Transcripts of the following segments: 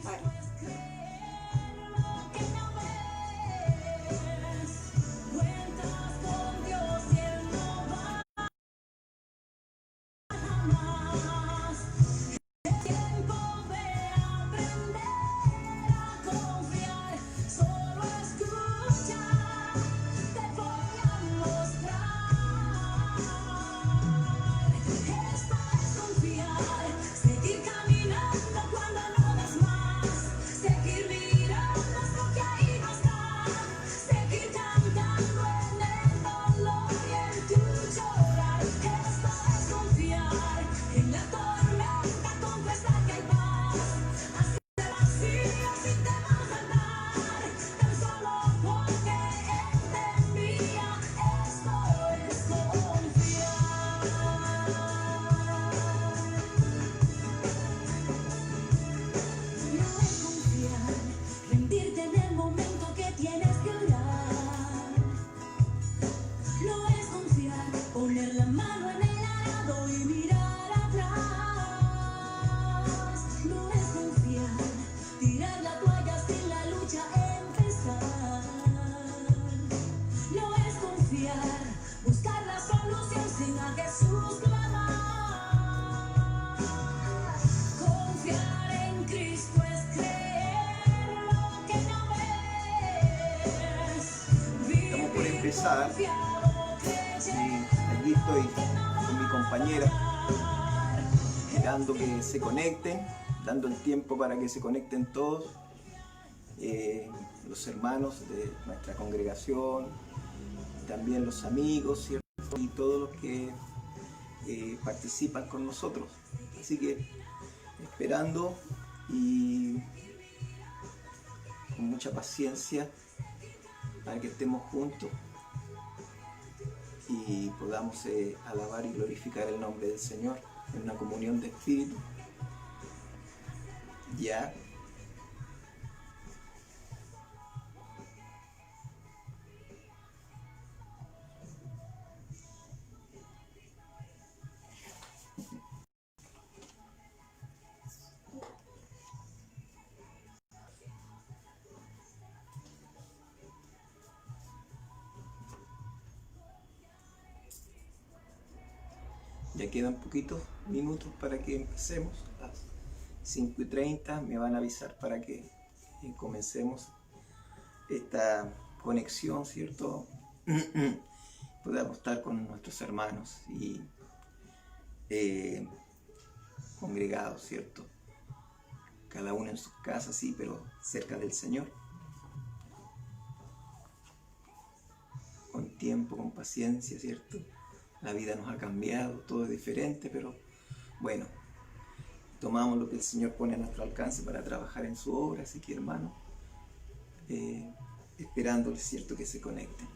Bueno. Empezar y aquí estoy con mi compañera esperando que se conecten, dando el tiempo para que se conecten todos los hermanos de nuestra congregación, también los amigos, ¿cierto? Y todos los que participan con nosotros, así que esperando y con mucha paciencia para que estemos juntos y podamos alabar y glorificar el nombre del Señor en una comunión de espíritu. Ya. Ya quedan poquitos minutos para que empecemos. A las 5:30 me van a avisar para que comencemos esta conexión, ¿cierto? Podamos estar con nuestros hermanos y congregados, ¿cierto? Cada uno en sus casas, sí, pero cerca del Señor. Con tiempo, con paciencia, ¿cierto? La vida nos ha cambiado, todo es diferente, pero bueno, tomamos lo que el Señor pone a nuestro alcance para trabajar en su obra, así que hermanos, esperándoles, ¿cierto?, que se conecten.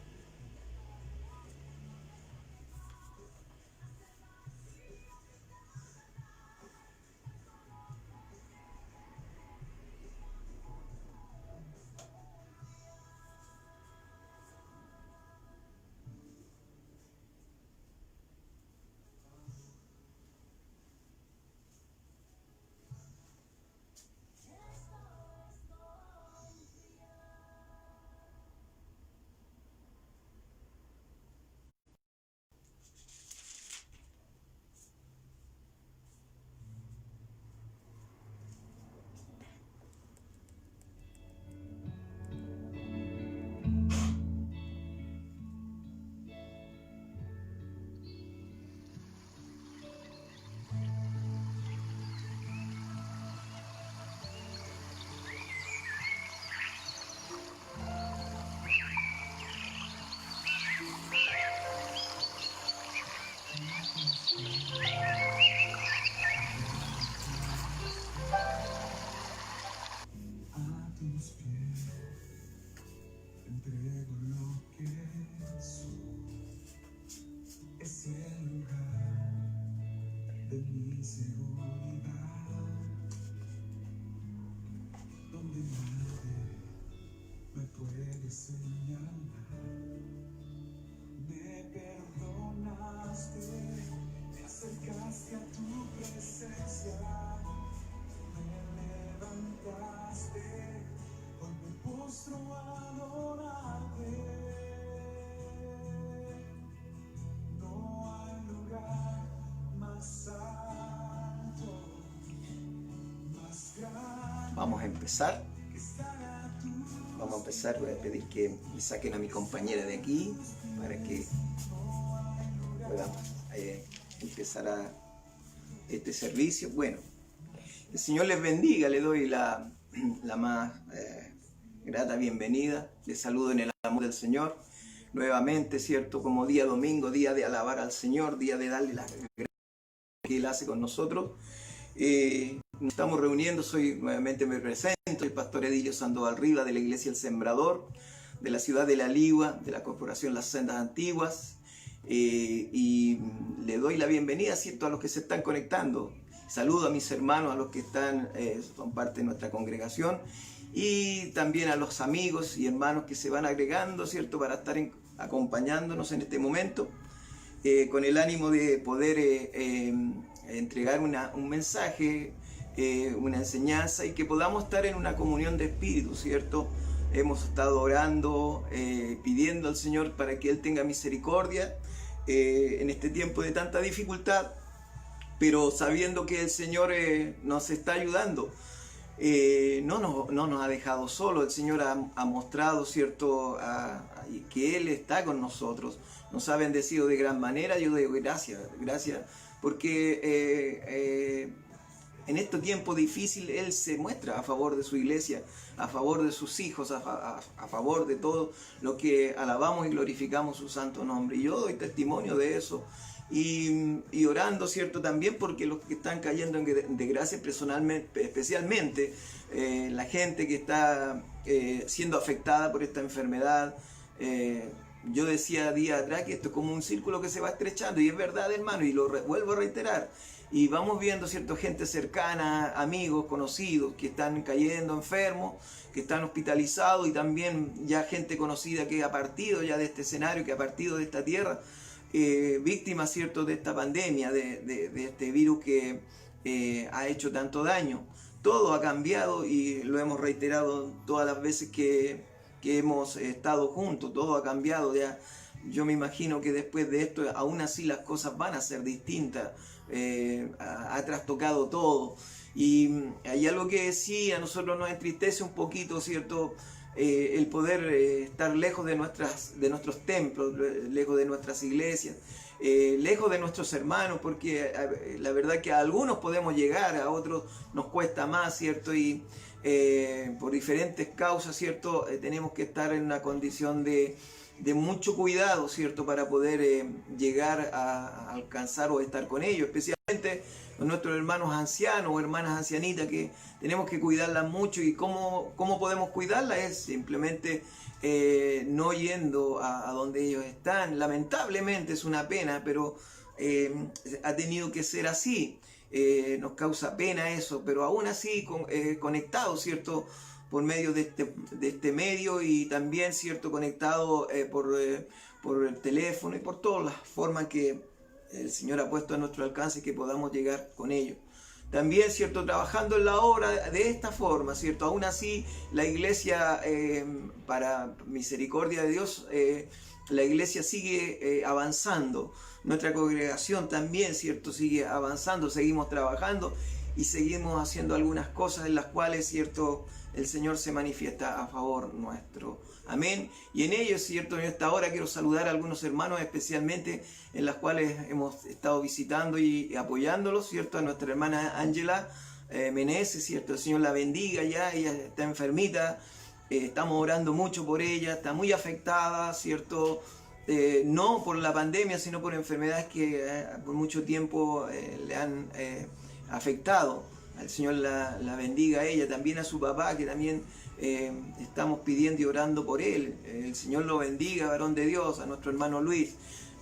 Acercaste a tu presencia, me levantaste. vamos a empezar. Vamos a empezar, voy a pedir que me saquen a mi compañera de aquí para que podamos empezar a este servicio. Bueno, el Señor les bendiga, le doy la más grata bienvenida, les saludo en el amor del Señor, nuevamente, ¿cierto? Como día domingo, día de alabar al Señor, día de darle las gracias que Él hace con nosotros. Nos estamos reuniendo, nuevamente me presento, soy Pastor Edilio Sandoval Riva de la Iglesia El Sembrador, de la ciudad de La Ligua, de la Corporación Las Sendas Antiguas, y le doy la bienvenida, ¿cierto?, a los que se están conectando. Saludo a mis hermanos, a los que son parte de nuestra congregación, y también a los amigos y hermanos que se van agregando, ¿cierto?, para estar acompañándonos en este momento, con el ánimo de poder entregar un mensaje, una enseñanza, y que podamos estar en una comunión de espíritu, ¿cierto? Hemos estado orando, pidiendo al Señor para que Él tenga misericordia en este tiempo de tanta dificultad, pero sabiendo que el Señor nos está ayudando. No nos ha dejado solos. El Señor ha mostrado, ¿cierto?, que Él está con nosotros. Nos ha bendecido de gran manera. Yo digo gracias, porque en este tiempo difícil Él se muestra a favor de su iglesia, a favor de sus hijos, a favor de todo lo que alabamos y glorificamos su santo nombre. Y yo doy testimonio de eso. Y orando, ¿cierto?, también porque los que están cayendo en desgracia, personalmente, especialmente la gente que está siendo afectada por esta enfermedad. Yo decía días atrás que esto es como un círculo que se va estrechando, y es verdad, hermano, y lo vuelvo a reiterar. Y vamos viendo, ¿cierto?, gente cercana, amigos, conocidos, que están cayendo enfermos, que están hospitalizados, y también ya gente conocida que ha partido ya de este escenario, que ha partido de esta tierra, víctimas, ¿cierto?, de esta pandemia, de este virus que ha hecho tanto daño. Todo ha cambiado, y lo hemos reiterado todas las veces que hemos estado juntos. Todo ha cambiado. Ya, yo me imagino que después de esto, aún así las cosas van a ser distintas. Ha trastocado todo. Y hay algo que sí a nosotros nos entristece un poquito, ¿cierto?, el poder estar lejos de nuestros templos, lejos de nuestras iglesias, lejos de nuestros hermanos, porque la verdad que a algunos podemos llegar, a otros nos cuesta más, ¿cierto? Y por diferentes causas, ¿cierto?, tenemos que estar en una condición de mucho cuidado, ¿cierto?, para poder llegar a alcanzar o estar con ellos, especialmente con nuestros hermanos ancianos o hermanas ancianitas, que tenemos que cuidarlas mucho. ¿Y cómo podemos cuidarlas? Es simplemente no yendo a donde ellos están. Lamentablemente es una pena, pero ha tenido que ser así. Nos causa pena eso, pero aún así conectados, ¿cierto?, por medio de este medio, y también, ¿cierto?, conectado por el teléfono y por todas las formas que el Señor ha puesto a nuestro alcance, que podamos llegar con ellos. También, ¿cierto?, trabajando en la obra de esta forma, ¿cierto? Aún así, la iglesia, para misericordia de Dios, la iglesia sigue avanzando. Nuestra congregación también, ¿cierto?, sigue avanzando. Seguimos trabajando y seguimos haciendo algunas cosas en las cuales, ¿cierto?, el Señor se manifiesta a favor nuestro. Amén. Y en ello, ¿cierto?, en esta hora quiero saludar a algunos hermanos, especialmente en las cuales hemos estado visitando y apoyándolos, ¿cierto? A nuestra hermana Ángela Meneses, ¿cierto? El Señor la bendiga ya, ella está enfermita, estamos orando mucho por ella, está muy afectada, ¿cierto? No por la pandemia, sino por enfermedades que por mucho tiempo le han afectado. El Señor la bendiga a ella, también a su papá, que también estamos pidiendo y orando por él. El Señor lo bendiga, varón de Dios, a nuestro hermano Luis.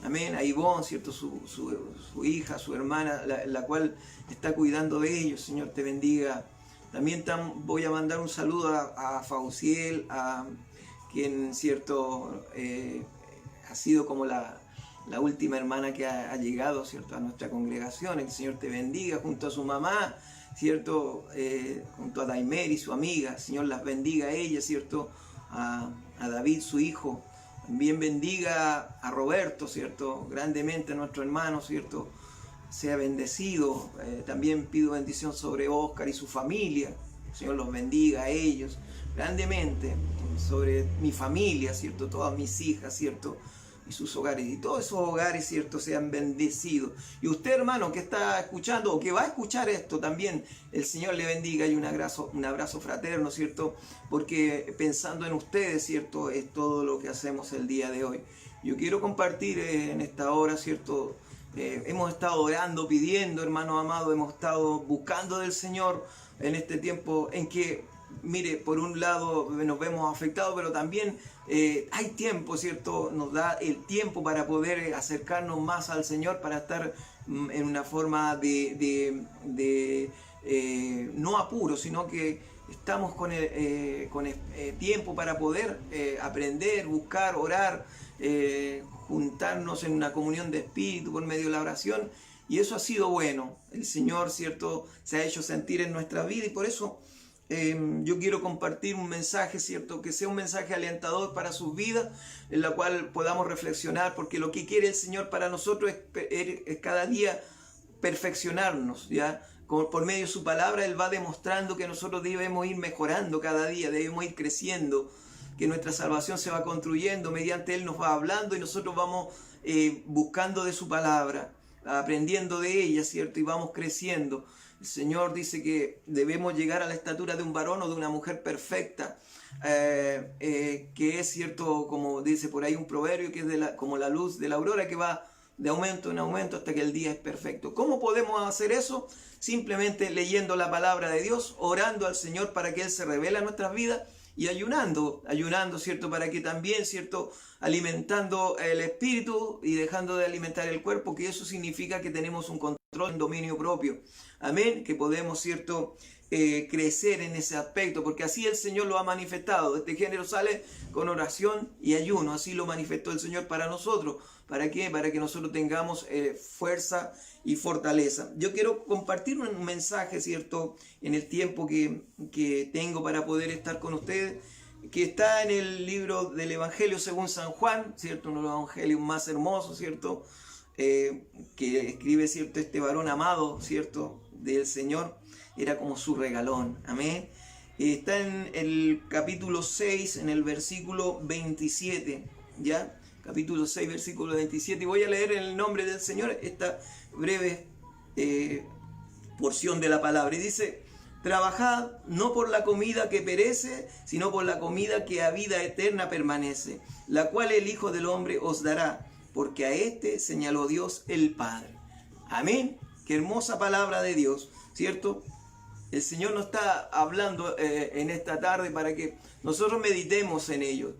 Amén. A Ivonne, ¿cierto?, su hija, su hermana, la cual está cuidando de ellos. Señor, te bendiga. También voy a mandar un saludo a Fauciel, a quien, ¿cierto?, ha sido como la última hermana que ha llegado, ¿cierto?, a nuestra congregación. El Señor te bendiga, junto a su mamá, ¿cierto?, junto a Daimeri, su amiga. El Señor las bendiga a ella, ¿cierto?, a David, su hijo. También bendiga a Roberto, ¿cierto?, grandemente a nuestro hermano, ¿cierto?, sea bendecido. También pido bendición sobre Oscar y su familia. El Señor los bendiga a ellos grandemente, sobre mi familia, ¿cierto? Todas mis hijas, ¿cierto? Y sus hogares, y todos esos hogares, ¿cierto?, sean bendecidos. Y usted, hermano, que está escuchando o que va a escuchar esto también, el Señor le bendiga y un abrazo fraterno, ¿cierto? Porque pensando en ustedes, ¿cierto?, es todo lo que hacemos el día de hoy. Yo quiero compartir en esta hora, ¿cierto? Hemos estado orando, pidiendo, hermano amado, hemos estado buscando del Señor en este tiempo en que, mire, por un lado nos vemos afectados, pero también hay tiempo, ¿cierto? Nos da el tiempo para poder acercarnos más al Señor, para estar en una forma no apuro, sino que estamos con tiempo para poder aprender, buscar, orar, juntarnos en una comunión de espíritu por medio de la oración, y eso ha sido bueno. El Señor, ¿cierto?, se ha hecho sentir en nuestra vida, y por eso yo quiero compartir un mensaje, ¿cierto?, que sea un mensaje alentador para sus vidas, en la cual podamos reflexionar, porque lo que quiere el Señor para nosotros es cada día perfeccionarnos, ¿ya? Por medio de su palabra Él va demostrando que nosotros debemos ir mejorando cada día, debemos ir creciendo, que nuestra salvación se va construyendo, mediante Él nos va hablando y nosotros vamos buscando de su palabra, aprendiendo de ella, ¿cierto? Y vamos creciendo. El Señor dice que debemos llegar a la estatura de un varón o de una mujer perfecta, que es, cierto, como dice por ahí un proverbio, que es como la luz de la aurora, que va de aumento en aumento hasta que el día es perfecto. ¿Cómo podemos hacer eso? Simplemente leyendo la palabra de Dios, orando al Señor para que Él se revele a nuestras vidas, y ayunando, ¿cierto? Para que también, ¿cierto?, alimentando el espíritu y dejando de alimentar el cuerpo, que eso significa que tenemos un control, un dominio propio. Amén, que podemos, ¿cierto?, crecer en ese aspecto, porque así el Señor lo ha manifestado. Este género sale con oración y ayuno, así lo manifestó el Señor para nosotros. ¿Para qué? Para que nosotros tengamos fuerza y fortaleza. Yo quiero compartir un mensaje, ¿cierto?, en el tiempo que tengo para poder estar con ustedes, que está en el libro del Evangelio según San Juan, ¿cierto?, uno de los evangelios más hermosos, ¿cierto?, que escribe, ¿cierto?, este varón amado, ¿cierto?, del Señor, era como su regalón. Amén. Está en el capítulo 6, en el versículo 27, ¿ya? Capítulo 6, versículo 27, y voy a leer en el nombre del Señor esta breve porción de la palabra, y dice: trabajad no por la comida que perece, sino por la comida que a vida eterna permanece, la cual el Hijo del Hombre os dará, porque a este señaló Dios el Padre. Amén. Qué hermosa palabra de Dios, ¿cierto? El Señor nos está hablando en esta tarde para que nosotros meditemos en ello.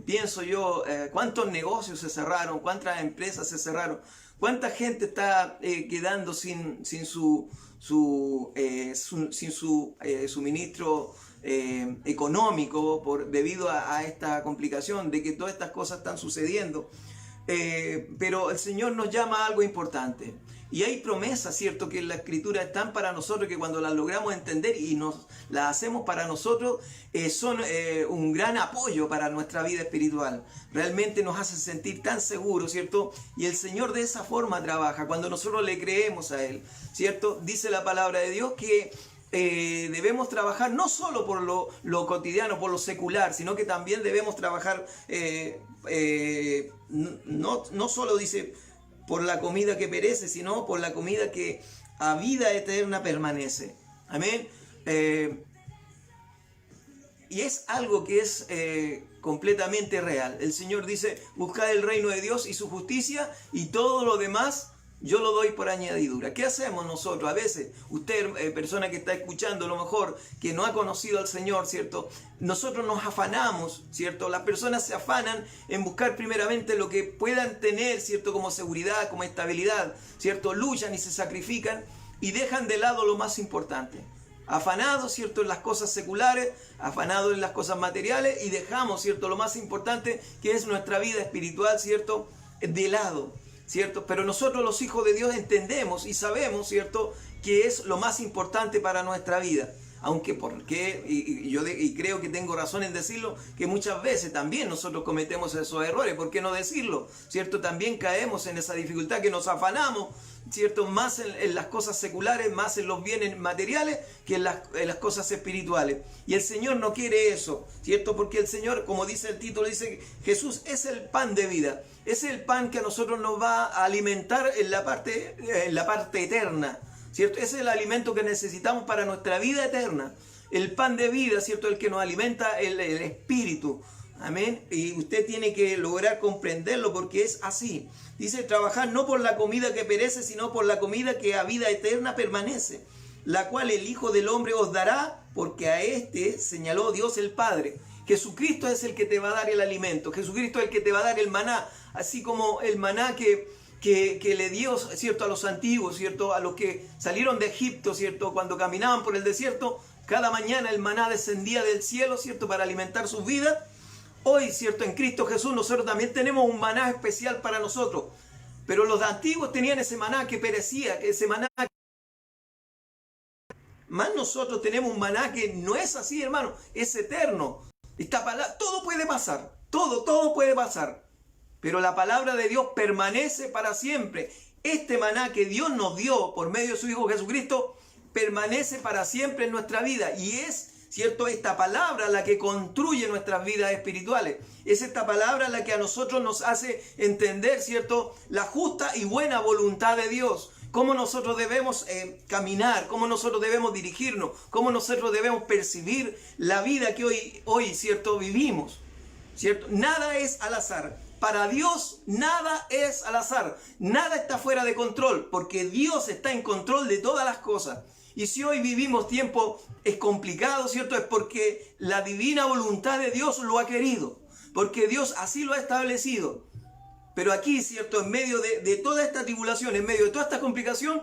Pienso yo, cuántos negocios se cerraron, cuántas empresas se cerraron, cuánta gente está quedando sin su suministro económico debido a esta complicación de que todas estas cosas están sucediendo. Pero el Señor nos llama a algo importante. Y hay promesas, ¿cierto?, que en la Escritura están para nosotros, que cuando las logramos entender y las hacemos para nosotros, son un gran apoyo para nuestra vida espiritual. Realmente nos hace sentir tan seguros, ¿cierto? Y el Señor de esa forma trabaja, cuando nosotros le creemos a Él, ¿cierto? Dice la palabra de Dios que debemos trabajar no solo por lo cotidiano, por lo secular, sino que también debemos trabajar, no solo dice por la comida que perece, sino por la comida que a vida eterna permanece. Amén. Y es algo que es completamente real. El Señor dice: buscad el reino de Dios y su justicia, y todo lo demás yo lo doy por añadidura. ¿Qué hacemos nosotros? A veces, usted, persona que está escuchando, a lo mejor, que no ha conocido al Señor, ¿cierto? Nosotros nos afanamos, ¿cierto? Las personas se afanan en buscar primeramente lo que puedan tener, ¿cierto?, como seguridad, como estabilidad, ¿cierto? Luchan y se sacrifican y dejan de lado lo más importante. Afanados, ¿cierto?, en las cosas seculares, afanados en las cosas materiales, y dejamos, ¿cierto?, lo más importante, que es nuestra vida espiritual, ¿cierto?, de lado, ¿cierto? Pero nosotros, los hijos de Dios, entendemos y sabemos, ¿cierto?, que es lo más importante para nuestra vida. Aunque yo creo que tengo razón en decirlo, que muchas veces también nosotros cometemos esos errores. ¿Por qué no decirlo? ¿Cierto? También caemos en esa dificultad, que nos afanamos ¿cierto? Más en las cosas seculares, más en los bienes materiales que en las cosas espirituales. Y el Señor no quiere eso, ¿cierto? Porque el Señor, como dice el título, dice Jesús es el pan de vida. Es el pan que a nosotros nos va a alimentar en la parte eterna, ¿cierto? Es el alimento que necesitamos para nuestra vida eterna. El pan de vida, ¿cierto? El que nos alimenta el espíritu. Amén. Y usted tiene que lograr comprenderlo porque es así. Dice, trabajar no por la comida que perece, sino por la comida que a vida eterna permanece, la cual el Hijo del Hombre os dará, porque a este señaló Dios el Padre. Jesucristo es el que te va a dar el alimento. Jesucristo es el que te va a dar el maná. Así como el maná que le dio, ¿cierto?, a los antiguos, ¿cierto?, a los que salieron de Egipto, ¿cierto?, cuando caminaban por el desierto, cada mañana el maná descendía del cielo, ¿cierto?, para alimentar sus vidas. Hoy, ¿cierto?, en Cristo Jesús nosotros también tenemos un maná especial para nosotros. Pero los antiguos tenían ese maná que perecía, ese maná. Más nosotros tenemos un maná que no es así, hermano, es eterno. Esta palabra, todo puede pasar, todo puede pasar. Pero la palabra de Dios permanece para siempre. Este maná que Dios nos dio por medio de su Hijo Jesucristo permanece para siempre en nuestra vida. Y es, ¿cierto?, esta palabra la que construye nuestras vidas espirituales. Es esta palabra la que a nosotros nos hace entender, ¿cierto?, la justa y buena voluntad de Dios. Cómo nosotros debemos caminar, cómo nosotros debemos dirigirnos, cómo nosotros debemos percibir la vida que hoy, ¿cierto?, vivimos, ¿cierto? Nada es al azar. Para Dios nada es al azar. Nada está fuera de control, porque Dios está en control de todas las cosas. Y si hoy vivimos tiempo es complicado, ¿cierto? Es porque la divina voluntad de Dios lo ha querido, porque Dios así lo ha establecido. Pero aquí, ¿cierto?, en medio de toda esta tribulación, en medio de toda esta complicación,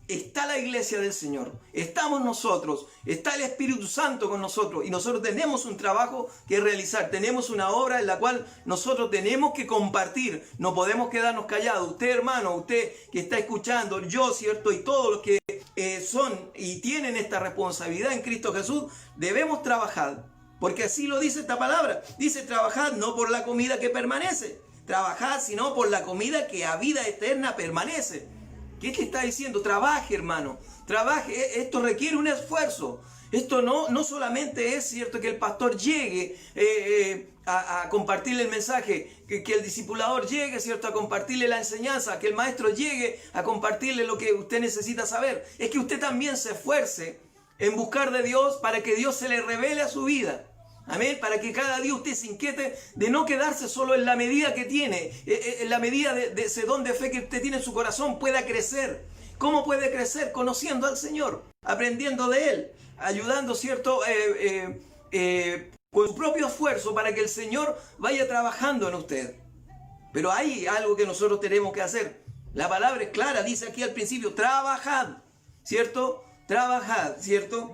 está la iglesia del Señor. Estamos nosotros, está el Espíritu Santo con nosotros. Y nosotros tenemos un trabajo que realizar. Tenemos una obra en la cual nosotros tenemos que compartir. No podemos quedarnos callados. Usted, hermano, usted que está escuchando, yo, ¿cierto?, y todos los que son y tienen esta responsabilidad en Cristo Jesús, debemos trabajar. Porque así lo dice esta palabra. Dice, trabajad no por la comida que permanece. Trabajad, sino por la comida que a vida eterna permanece. ¿Qué te está diciendo? Trabaje, hermano. Trabaje. Esto requiere un esfuerzo. Esto no solamente es, ¿cierto?, que el pastor llegue a compartirle el mensaje, que el discipulador llegue, ¿cierto?, a compartirle la enseñanza, que el maestro llegue a compartirle lo que usted necesita saber. Es que usted también se esfuerce en buscar de Dios para que Dios se le revele a su vida. Amén, para que cada día usted se inquiete de no quedarse solo en la medida que tiene, en la medida de ese don de fe que usted tiene en su corazón, pueda crecer. ¿Cómo puede crecer? Conociendo al Señor, aprendiendo de Él, ayudando, ¿cierto?, con su propio esfuerzo para que el Señor vaya trabajando en usted. Pero hay algo que nosotros tenemos que hacer. La palabra es clara, dice aquí al principio, trabajad, ¿cierto? Trabajad, ¿cierto?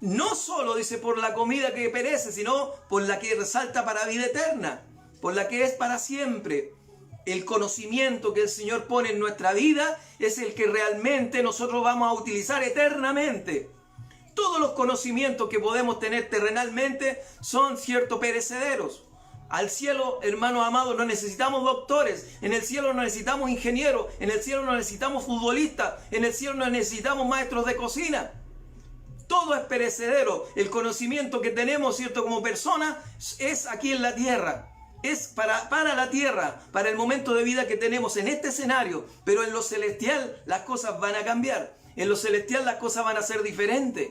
No solo dice por la comida que perece, sino por la que resalta para vida eterna, por la que es para siempre. El conocimiento que el Señor pone en nuestra vida es el que realmente nosotros vamos a utilizar eternamente. Todos los conocimientos que podemos tener terrenalmente son, cierto, perecederos. Al cielo, hermanos amados, no necesitamos doctores. En el cielo no necesitamos ingenieros. En el cielo no necesitamos futbolistas. En el cielo no necesitamos maestros de cocina. Todo es perecedero. El conocimiento que tenemos, ¿cierto?, como persona es aquí en la tierra. Es para la tierra, para el momento de vida que tenemos en este escenario. Pero en lo celestial las cosas van a cambiar. En lo celestial las cosas van a ser diferentes.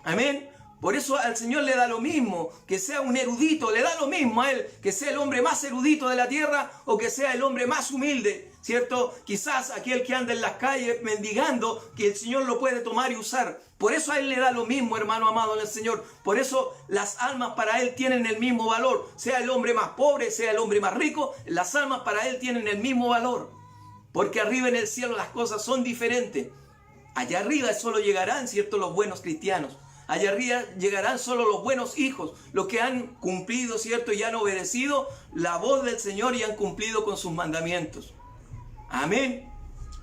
Amén. Por eso al Señor le da lo mismo que sea un erudito, le da lo mismo a Él que sea el hombre más erudito de la tierra o que sea el hombre más humilde, ¿cierto? Quizás aquel que anda en las calles mendigando, que el Señor lo puede tomar y usar. Por eso a Él le da lo mismo, hermano amado, en el Señor. Por eso las almas para Él tienen el mismo valor. Sea el hombre más pobre, sea el hombre más rico, las almas para Él tienen el mismo valor. Porque arriba en el cielo las cosas son diferentes. Allá arriba solo llegarán, ¿cierto?, los buenos cristianos. Allá arriba llegarán solo los buenos hijos, los que han cumplido, ¿cierto?, y han obedecido la voz del Señor y han cumplido con sus mandamientos. Amén.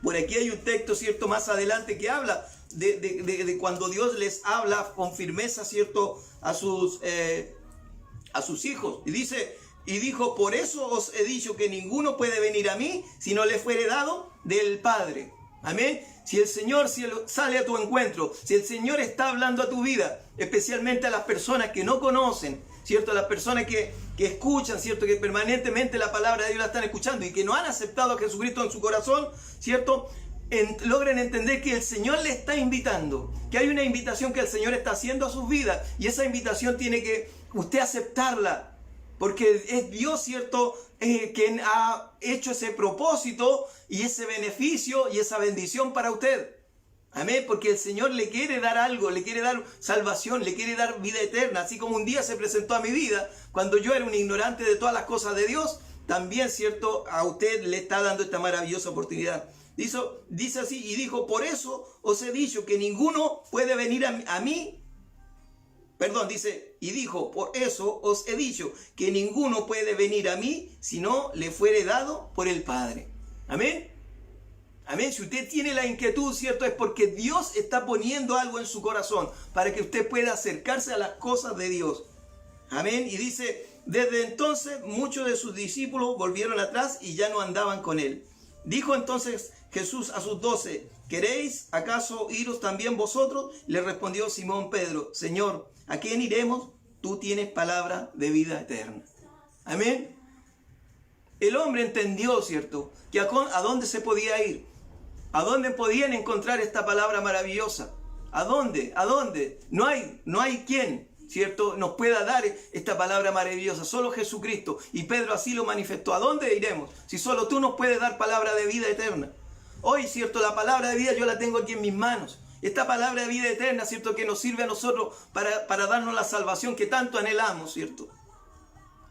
Por aquí hay un texto, ¿cierto?, más adelante que habla de cuando Dios les habla con firmeza, ¿cierto?, a sus hijos. Y dijo, por eso os he dicho que ninguno puede venir a mí si no le fuere dado del Padre. Amén. Si el Señor sale a tu encuentro, si el Señor está hablando a tu vida, especialmente a las personas que no conocen, ¿cierto? A las personas que escuchan, ¿cierto? Que permanentemente la palabra de Dios la están escuchando y que no han aceptado a Jesucristo en su corazón, ¿cierto? Logren entender que el Señor le está invitando, que hay una invitación que el Señor está haciendo a sus vidas y esa invitación tiene que usted aceptarla, porque es Dios, ¿cierto? Quien ha hecho ese propósito y ese beneficio y esa bendición para usted. Amén, porque el Señor le quiere dar algo, le quiere dar salvación, le quiere dar vida eterna, así como un día se presentó a mi vida cuando yo era un ignorante de todas las cosas de Dios, también, ¿cierto? A usted le está dando esta maravillosa oportunidad. Dice así, y dijo, por eso os he dicho que ninguno puede venir a mí. Perdón, dice, y dijo, por eso os he dicho que ninguno puede venir a mí si no le fuere dado por el Padre. Amén. Amén. Si usted tiene la inquietud, ¿cierto? Es porque Dios está poniendo algo en su corazón para que usted pueda acercarse a las cosas de Dios. Amén. Y dice, desde entonces muchos de sus discípulos volvieron atrás y ya no andaban con él. Dijo entonces Jesús a sus 12, ¿queréis acaso iros también vosotros? Le respondió Simón Pedro, Señor, ¿a quién iremos? Tú tienes palabra de vida eterna. Amén. El hombre entendió, ¿cierto? Que a dónde se podía ir. ¿A dónde podían encontrar esta palabra maravillosa? ¿A dónde? ¿A dónde? No hay quien, ¿cierto? Nos pueda dar esta palabra maravillosa. Solo Jesucristo. Y Pedro así lo manifestó. ¿A dónde iremos? Si solo tú nos puedes dar palabra de vida eterna. Hoy, ¿cierto? La palabra de vida yo la tengo aquí en mis manos. Esta palabra de vida eterna, ¿cierto? Que nos sirve a nosotros para darnos la salvación que tanto anhelamos, ¿cierto?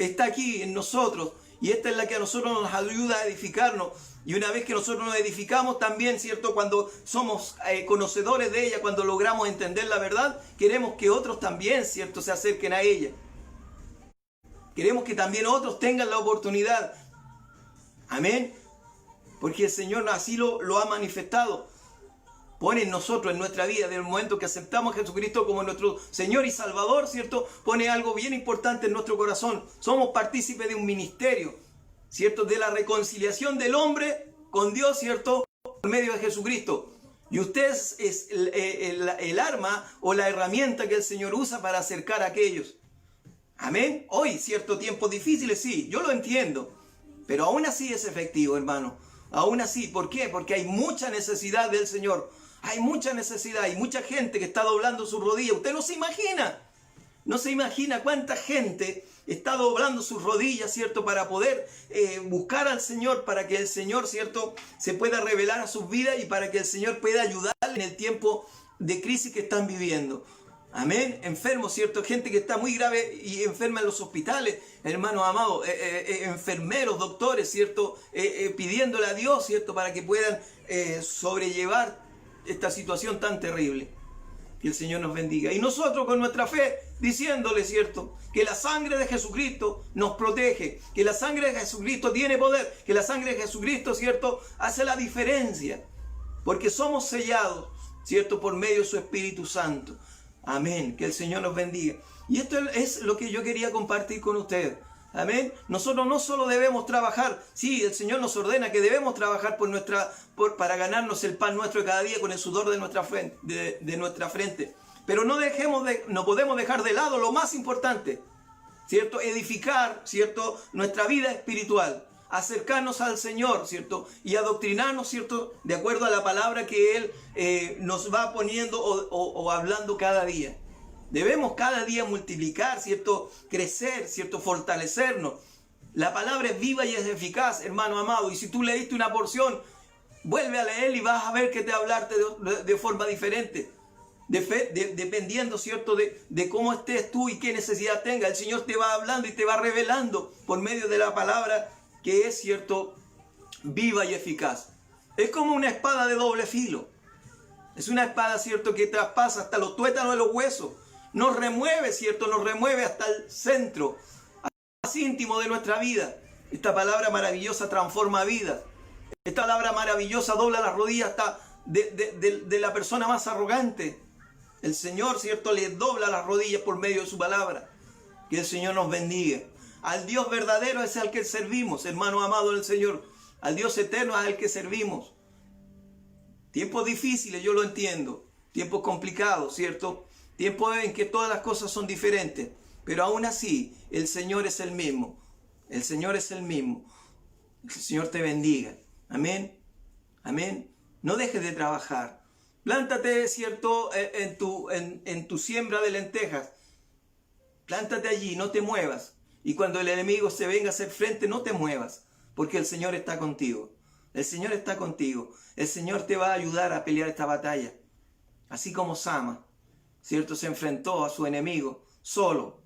Está aquí en nosotros. Y esta es la que a nosotros nos ayuda a edificarnos. Y una vez que nosotros nos edificamos también, ¿cierto? Cuando somos conocedores de ella, cuando logramos entender la verdad, queremos que otros también, ¿cierto? Se acerquen a ella. Queremos que también otros tengan la oportunidad. Amén. Porque el Señor así lo ha manifestado. Pone en nosotros, en nuestra vida, desde el momento que aceptamos a Jesucristo como nuestro Señor y Salvador, ¿cierto? Pone algo bien importante en nuestro corazón. Somos partícipes de un ministerio, ¿cierto? De la reconciliación del hombre con Dios, ¿cierto? Por medio de Jesucristo. Y usted es el arma o la herramienta que el Señor usa para acercar a aquellos. Amén. Hoy, ¿cierto? Tiempos difíciles, sí, yo lo entiendo. Pero aún así es efectivo, hermano. Aún así, ¿por qué? Porque hay mucha necesidad del Señor. Hay mucha necesidad, hay mucha gente que está doblando sus rodillas. Usted no se imagina cuánta gente está doblando sus rodillas, ¿cierto? Para poder buscar al Señor, para que el Señor, ¿cierto? Se pueda revelar a sus vidas y para que el Señor pueda ayudarle en el tiempo de crisis que están viviendo. Amén. Enfermos, ¿cierto? Gente que está muy grave y enferma en los hospitales, hermanos amados, enfermeros, doctores, ¿cierto? Pidiéndole a Dios, ¿cierto? Para que puedan sobrellevar esta situación tan terrible. Que el Señor nos bendiga. Y nosotros con nuestra fe, diciéndole, ¿cierto? Que la sangre de Jesucristo nos protege, que la sangre de Jesucristo tiene poder, que la sangre de Jesucristo, ¿cierto? Hace la diferencia. Porque somos sellados, ¿cierto? Por medio de su Espíritu Santo. Amén. Que el Señor nos bendiga. Y esto es lo que yo quería compartir con ustedes. Amén. Nosotros no solo debemos trabajar, sí, el Señor nos ordena que debemos trabajar para ganarnos el pan nuestro de cada día con el sudor de nuestra frente. Pero no podemos dejar de lado lo más importante, ¿cierto? Edificar, ¿cierto? Nuestra vida espiritual, acercarnos al Señor, ¿cierto? Y adoctrinarnos, ¿cierto? De acuerdo a la palabra que Él nos va poniendo o hablando cada día. Debemos cada día multiplicar, ¿cierto? Crecer, ¿cierto? Fortalecernos. La palabra es viva y es eficaz, hermano amado. Y si tú leíste una porción, vuelve a leer y vas a ver que te va a hablarte de forma diferente. Dependiendo, ¿cierto? De cómo estés tú y qué necesidad tengas. El Señor te va hablando y te va revelando por medio de la palabra que es, ¿cierto? Viva y eficaz. Es como una espada de doble filo. Es una espada, ¿cierto? Que traspasa hasta los tuétanos de los huesos. Nos remueve, ¿cierto? Nos remueve hasta el centro, hasta lo más íntimo de nuestra vida. Esta palabra maravillosa transforma vidas. Esta palabra maravillosa dobla las rodillas hasta de la persona más arrogante. El Señor, ¿cierto? Le dobla las rodillas por medio de su palabra. Que el Señor nos bendiga. Al Dios verdadero es al que servimos, hermano amado del Señor. Al Dios eterno es al que servimos. Tiempos difíciles, yo lo entiendo. Tiempos complicados, ¿cierto? Tiempos en que todas las cosas son diferentes. Pero aún así, el Señor es el mismo. El Señor es el mismo. El Señor te bendiga. Amén. Amén. No dejes de trabajar. Plántate, ¿cierto? En tu siembra de lentejas. Plántate allí, no te muevas. Y cuando el enemigo se venga a hacer frente, no te muevas. Porque el Señor está contigo. El Señor está contigo. El Señor te va a ayudar a pelear esta batalla. Así como Sama, ¿cierto? Se enfrentó a su enemigo solo.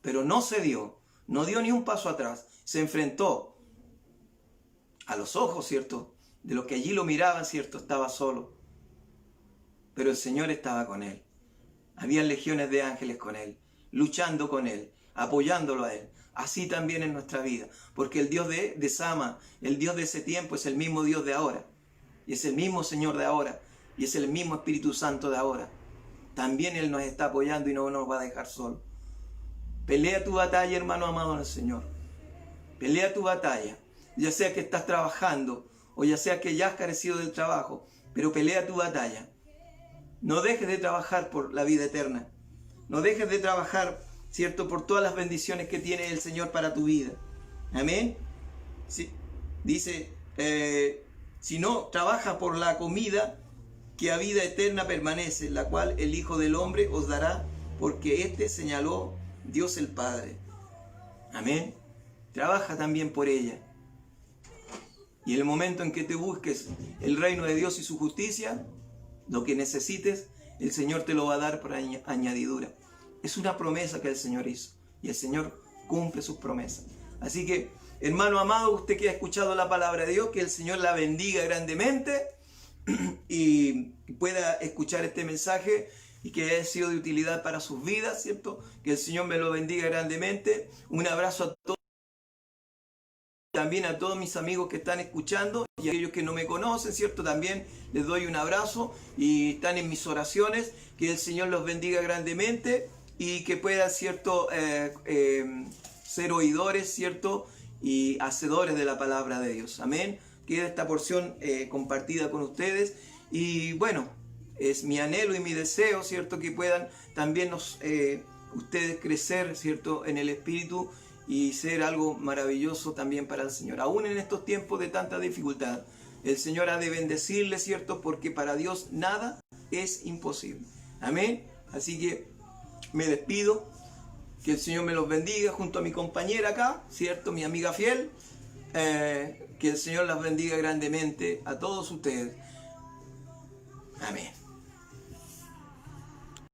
Pero no cedió. No dio ni un paso atrás. Se enfrentó a los ojos, ¿cierto? De los que allí lo miraban, ¿cierto? Estaba solo. Pero el Señor estaba con él. Habían legiones de ángeles con él, luchando con él, apoyándolo a él. Así también en nuestra vida. Porque el Dios de Sama, el Dios de ese tiempo, es el mismo Dios de ahora. Y es el mismo Señor de ahora. Y es el mismo Espíritu Santo de ahora. También Él nos está apoyando y no nos va a dejar solo. Pelea tu batalla, hermano amado en el Señor. Pelea tu batalla. Ya sea que estás trabajando o ya sea que ya has carecido del trabajo. Pero pelea tu batalla. No dejes de trabajar por la vida eterna. No dejes de trabajar, ¿cierto? Por todas las bendiciones que tiene el Señor para tu vida. Amén. Sí. Dice, si no, trabaja por la comida que a vida eterna permanece, la cual el Hijo del Hombre os dará, porque éste señaló Dios el Padre. Amén. Trabaja también por ella. Y en el momento en que te busques el reino de Dios y su justicia, lo que necesites, el Señor te lo va a dar por añadidura. Es una promesa que el Señor hizo. Y el Señor cumple sus promesas. Así que, hermano amado, usted que ha escuchado la palabra de Dios, que el Señor la bendiga grandemente y pueda escuchar este mensaje y que haya sido de utilidad para sus vidas, ¿cierto? Que el Señor me lo bendiga grandemente. Un abrazo a todos. También a todos mis amigos que están escuchando y a aquellos que no me conocen, ¿cierto? También les doy un abrazo y están en mis oraciones. Que el Señor los bendiga grandemente y que puedan, ¿cierto? Ser oidores, ¿cierto? Y hacedores de la palabra de Dios. Amén. Queda esta porción compartida con ustedes y bueno, es mi anhelo y mi deseo, ¿cierto? Que puedan también ustedes crecer, ¿cierto? En el Espíritu y ser algo maravilloso también para el Señor. Aún en estos tiempos de tanta dificultad, el Señor ha de bendecirle, ¿cierto? Porque para Dios nada es imposible. Amén. Así que me despido. Que el Señor me los bendiga junto a mi compañera acá, ¿cierto? Mi amiga fiel. Que el Señor las bendiga grandemente a todos ustedes. Amén.